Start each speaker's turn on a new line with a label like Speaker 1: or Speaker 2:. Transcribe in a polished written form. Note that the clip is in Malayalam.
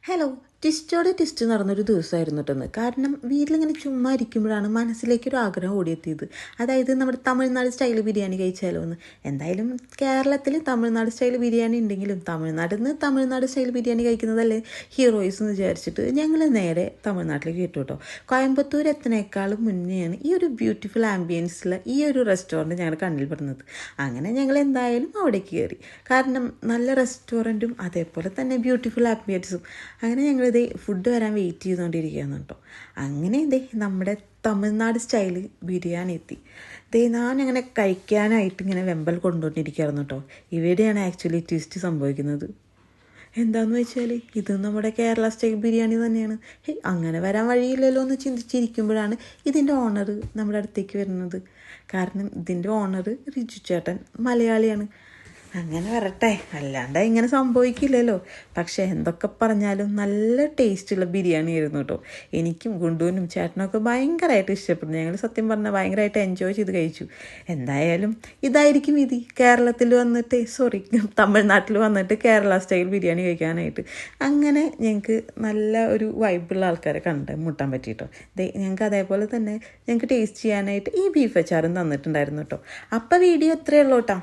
Speaker 1: ഹലോ. ട്വിസ്റ്റോടെ ട്വിസ്റ്റ് നടന്നൊരു ദിവസമായിരുന്നു കേട്ടൊന്ന്. കാരണം വീട്ടിലിങ്ങനെ ചുമ്മാ ഇരിക്കുമ്പോഴാണ് മനസ്സിലേക്കൊരു ആഗ്രഹം ഓടിയെത്തിയത്. അതായത് നമ്മുടെ തമിഴ്നാട് സ്റ്റൈൽ ബിരിയാണി കഴിച്ചാലോ എന്ന്. എന്തായാലും കേരളത്തിൽ തമിഴ്നാട് സ്റ്റൈൽ ബിരിയാണി ഉണ്ടെങ്കിലും തമിഴ്നാട്ടിൽ നിന്ന് തമിഴ്നാട് സ്റ്റൈൽ ബിരിയാണി കഴിക്കുന്നതല്ലേ ഹീറോയിസ് എന്ന് വിചാരിച്ചിട്ട് ഞങ്ങൾ നേരെ തമിഴ്നാട്ടിലേക്ക് കേട്ടു കേട്ടോ. കോയമ്പത്തൂർ എത്തുന്നേക്കാളും മുന്നെയാണ് ഈ ഒരു ബ്യൂട്ടിഫുൾ ആംബിയൻസിലെ ഈ ഒരു റെസ്റ്റോറൻറ്റ് ഞങ്ങളുടെ കണ്ണിൽ പെടുന്നത്. അങ്ങനെ ഞങ്ങൾ എന്തായാലും അവിടേക്ക് കയറി. കാരണം നല്ല റെസ്റ്റോറൻറ്റും അതേപോലെ തന്നെ ബ്യൂട്ടിഫുൾ ആംബിയൻസും. അങ്ങനെ ഞങ്ങളിത് ഫുഡ് വരാൻ വെയിറ്റ് ചെയ്തുകൊണ്ടിരിക്കുകയാണ് കേട്ടോ. അങ്ങനെ നമ്മുടെ തമിഴ്നാട് സ്റ്റൈൽ ബിരിയാണി എത്തി. ഞാനങ്ങനെ കഴിക്കാനായിട്ട് ഇങ്ങനെ വെമ്പൽ കൊണ്ടുകൊണ്ടിരിക്കുകയായിരുന്നു കേട്ടോ. ഇവിടെയാണ് ആക്ച്വലി ട്വിസ്റ്റ് സംഭവിക്കുന്നത്. എന്താണെന്ന് വെച്ചാൽ ഇത് നമ്മുടെ കേരള സ്റ്റൈൽ ബിരിയാണി തന്നെയാണ്. അങ്ങനെ വരാൻ വഴിയില്ലല്ലോ എന്ന് ചിന്തിച്ചിരിക്കുമ്പോഴാണ് ഇതിൻ്റെ ഓണർ നമ്മുടെ അടുത്തേക്ക് വരുന്നത്. കാരണം ഇതിൻ്റെ ഓണർ റിജു ചേട്ടൻ മലയാളിയാണ്. അങ്ങനെ വരട്ടെ, അല്ലാണ്ട് ഇങ്ങനെ സംഭവിക്കില്ലല്ലോ. പക്ഷേ എന്തൊക്കെ പറഞ്ഞാലും നല്ല ടേസ്റ്റുള്ള ബിരിയാണി ആയിരുന്നു കേട്ടോ. എനിക്കും ഗുണ്ടുവിനും ചേട്ടനൊക്കെ ഭയങ്കരമായിട്ട് ഇഷ്ടപ്പെടുന്നു. ഞങ്ങൾ സത്യം പറഞ്ഞാൽ ഭയങ്കരമായിട്ട് എൻജോയ് ചെയ്ത് കഴിച്ചു. എന്തായാലും ഇതായിരിക്കും വിധി. കേരളത്തിൽ വന്നിട്ട് തമിഴ്നാട്ടിൽ വന്നിട്ട് കേരള സ്റ്റൈൽ ബിരിയാണി കഴിക്കാനായിട്ട്. അങ്ങനെ ഞങ്ങൾക്ക് നല്ല ഒരു വൈബുള്ള ആൾക്കാരെ മുട്ടാൻ പറ്റിയിട്ടോ. ഞങ്ങൾക്ക് അതേപോലെ തന്നെ ഞങ്ങൾക്ക് ടേസ്റ്റ് ചെയ്യാനായിട്ട് ഈ ബീഫ് അച്ചാറും തന്നിട്ടുണ്ടായിരുന്നു കേട്ടോ. അപ്പോൾ വീഡിയോ ഇത്രയേ ഉള്ളൂ കേട്ടോ.